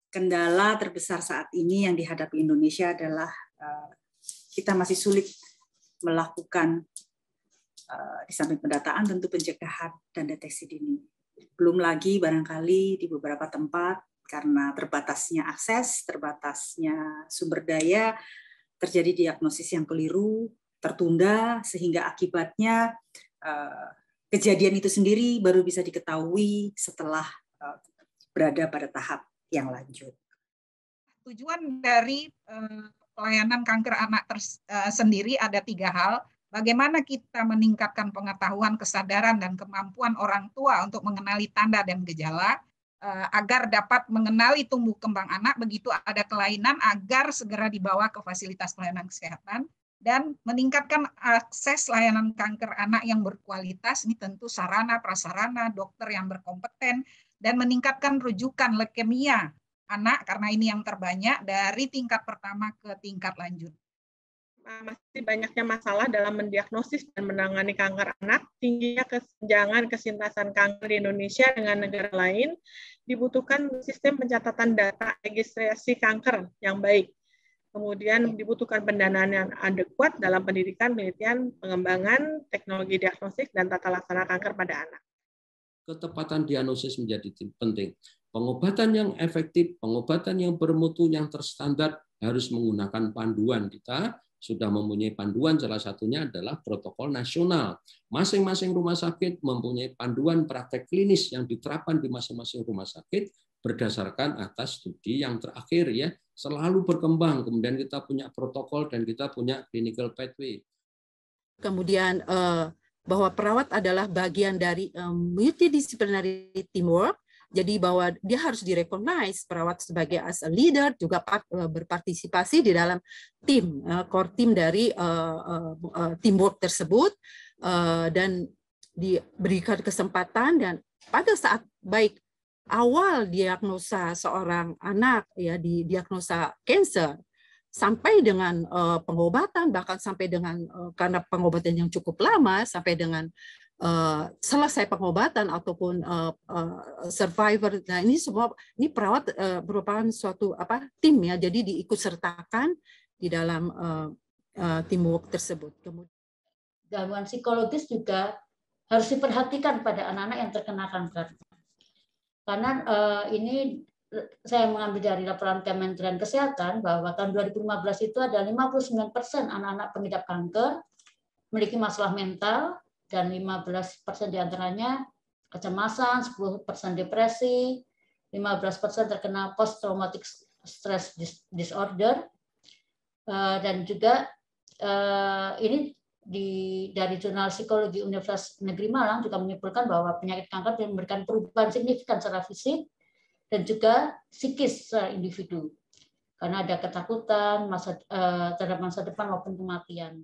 kendala terbesar saat ini yang dihadapi Indonesia adalah kita masih sulit melakukan di samping pendataan tentu pencegahan dan deteksi dini. Belum lagi barangkali di beberapa tempat karena terbatasnya akses, terbatasnya sumber daya, terjadi diagnosis yang keliru, tertunda sehingga akibatnya kejadian itu sendiri baru bisa diketahui setelah berada pada tahap yang lanjut. Tujuan dari pelayanan kanker anak sendiri ada 3 hal. Bagaimana kita meningkatkan pengetahuan, kesadaran, dan kemampuan orang tua untuk mengenali tanda dan gejala, agar dapat mengenali tumbuh kembang anak begitu ada kelainan agar segera dibawa ke fasilitas pelayanan kesehatan, dan meningkatkan akses layanan kanker anak yang berkualitas, ini tentu sarana, prasarana, dokter yang berkompeten, dan meningkatkan rujukan leukemia anak, karena ini yang terbanyak, dari tingkat pertama ke tingkat lanjut. Masih banyaknya masalah dalam mendiagnosis dan menangani kanker anak, tingginya kesenjangan kesintasan kanker di Indonesia dengan negara lain, dibutuhkan sistem pencatatan data registrasi kanker yang baik. Kemudian dibutuhkan pendanaan yang adekuat dalam pendidikan, penelitian, pengembangan, teknologi diagnostik, dan tata laksana kanker pada anak. Ketepatan diagnosis menjadi penting. Pengobatan yang efektif, pengobatan yang bermutu, yang terstandar harus menggunakan panduan. Kita sudah mempunyai panduan, salah satunya adalah protokol nasional. Masing-masing rumah sakit mempunyai panduan praktek klinis yang diterapkan di masing-masing rumah sakit berdasarkan atas studi yang terakhir, ya, selalu berkembang. Kemudian kita punya protokol dan kita punya clinical pathway. Kemudian bahwa perawat adalah bagian dari multidisciplinary teamwork, jadi bahwa dia harus direcognize perawat sebagai as a leader, juga berpartisipasi di dalam tim, core team dari teamwork tersebut, dan diberikan kesempatan, dan pada saat baik awal diagnosa seorang anak, ya, didiagnosa cancer, sampai dengan pengobatan, bahkan sampai dengan karena pengobatan yang cukup lama, sampai dengan selesai pengobatan ataupun survivor. Nah, ini semua, ini perawat merupakan suatu tim, ya, jadi diikut sertakan di dalam teamwork tersebut. Kemudian gangguan psikologis juga harus diperhatikan pada anak-anak yang terkena kanker. Karena ini saya mengambil dari laporan Kementerian Kesehatan bahwa tahun 2015 itu ada 59% anak-anak pengidap kanker memiliki masalah mental, dan 15% diantaranya kecemasan, 10% depresi, 15% terkena post-traumatic stress disorder, dan juga ini dari Jurnal Psikologi Universitas Negeri Malang juga menyimpulkan bahwa penyakit kanker memberikan perubahan signifikan secara fisik dan juga psikis secara individu, karena ada ketakutan terhadap masa depan maupun kematian.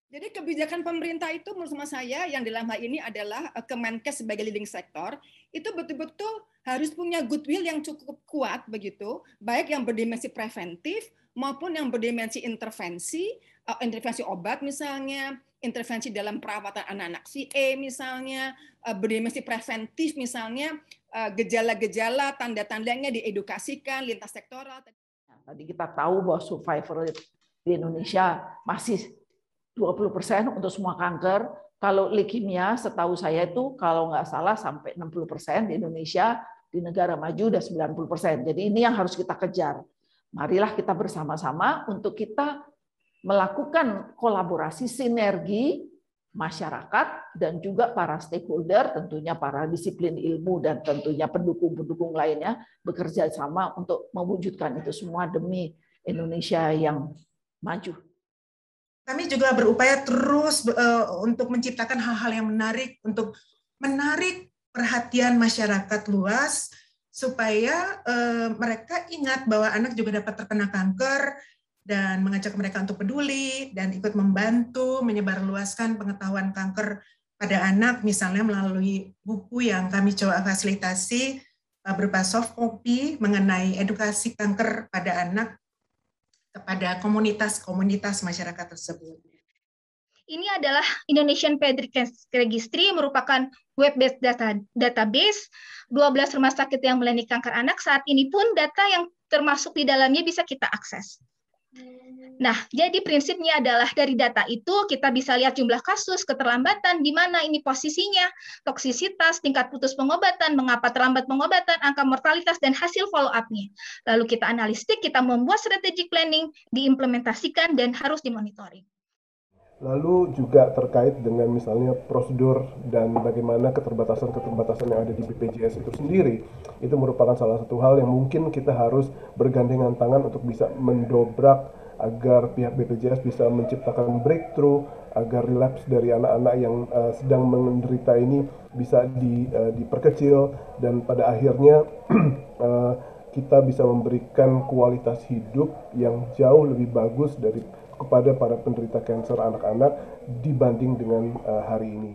Jadi kebijakan pemerintah itu menurut saya yang dalam hal ini adalah Kemenkes sebagai leading sector itu betul-betul harus punya goodwill yang cukup kuat begitu, baik yang berdimensi preventif maupun yang berdimensi intervensi obat misalnya, intervensi dalam perawatan anak-anak CA misalnya, berdimensi preventif misalnya, gejala-gejala, tanda-tandanya diedukasikan lintas sektoral. Tadi kita tahu bahwa survivor di Indonesia masih 20% untuk semua kanker. Kalau leukemia, setahu saya itu kalau nggak salah sampai 60% di Indonesia, di negara maju udah 90%. Jadi ini yang harus kita kejar. Marilah kita bersama-sama untuk kita melakukan kolaborasi sinergi masyarakat dan juga para stakeholder, tentunya para disiplin ilmu dan tentunya pendukung-pendukung lainnya bekerja sama untuk mewujudkan itu semua demi Indonesia yang maju. Kami juga berupaya terus untuk menciptakan hal-hal yang menarik, untuk menarik perhatian masyarakat luas, supaya mereka ingat bahwa anak juga dapat terkena kanker, dan mengajak mereka untuk peduli, dan ikut membantu menyebarluaskan pengetahuan kanker pada anak, misalnya melalui buku yang kami coba fasilitasi berupa soft copy mengenai edukasi kanker pada anak, kepada komunitas-komunitas masyarakat tersebut. Ini adalah Indonesian Pediatric Registry, merupakan web-based database 12 rumah sakit yang melayani kanker anak. Saat ini pun data yang termasuk di dalamnya bisa kita akses. Nah, jadi prinsipnya adalah dari data itu kita bisa lihat jumlah kasus, keterlambatan, di mana ini posisinya, toksisitas, tingkat putus pengobatan, mengapa terlambat pengobatan, angka mortalitas, dan hasil follow-up-nya. Lalu kita analitik, kita membuat strategic planning, diimplementasikan, dan harus dimonitoring. Lalu juga terkait dengan misalnya prosedur dan bagaimana keterbatasan-keterbatasan yang ada di BPJS itu sendiri, itu merupakan salah satu hal yang mungkin kita harus bergandengan tangan untuk bisa mendobrak agar pihak BPJS bisa menciptakan breakthrough, agar relapse dari anak-anak yang sedang menderita ini bisa diperkecil, dan pada akhirnya kita bisa memberikan kualitas hidup yang jauh lebih bagus kepada para penderita kanker anak-anak dibanding dengan hari ini.